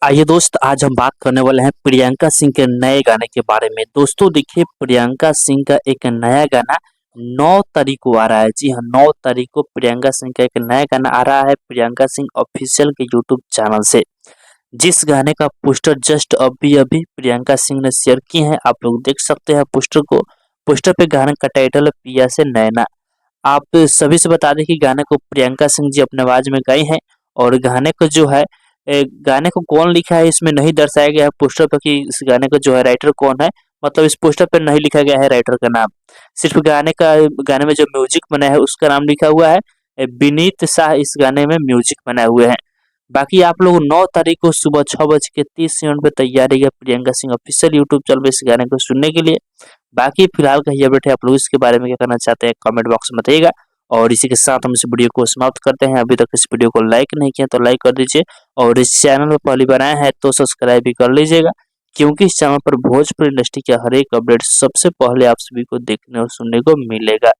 आइए दोस्त, आज हम बात करने वाले हैं प्रियंका सिंह के नए गाने के बारे में। दोस्तों देखिए, प्रियंका सिंह का एक नया गाना 9 तारीख को आ रहा है। जी हाँ, 9 तारीख को प्रियंका सिंह का एक नया गाना आ रहा है प्रियंका सिंह ऑफिशियल के यूट्यूब चैनल से। जिस गाने का पोस्टर जस्ट अभी अभी प्रियंका सिंह ने शेयर किए हैं, आप लोग देख सकते हैं पोस्टर को। पोस्टर पे गाने का टाइटल है पिया से नैना। आप सभी से बता दें कि गाने को प्रियंका सिंह जी अपने आवाज में गाई हैं। और गाने को जो है गाने को कौन लिखा है इसमें नहीं दर्शाया गया है पोस्टर पर कि इस गाने का जो है राइटर कौन है। मतलब इस पोस्टर पर नहीं लिखा गया है राइटर का नाम। सिर्फ गाने में जो म्यूजिक बना है उसका नाम लिखा हुआ है। विनीत शाह इस गाने में म्यूजिक बनाए हुए हैं। बाकी आप लोग 9 तारीख को सुबह 6:30 पे तैयार रहिए Priyanka Singh official YouTube channel पे इस गाने को सुनने के लिए। बाकी फिलहाल का ये अपडेट है, आप लोग इसके बारे में क्या करना चाहते हैं कमेंट बॉक्स में बताइएगा। और इसी के साथ हम इस वीडियो को समाप्त करते हैं। अभी तक इस वीडियो को लाइक नहीं किया तो लाइक कर दीजिए, और इस चैनल पर पहली बार आए हैं तो सब्सक्राइब भी कर लीजिएगा, क्योंकि इस चैनल पर भोजपुरी इंडस्ट्री के हर एक अपडेट सबसे पहले आप सभी को देखने और सुनने को मिलेगा।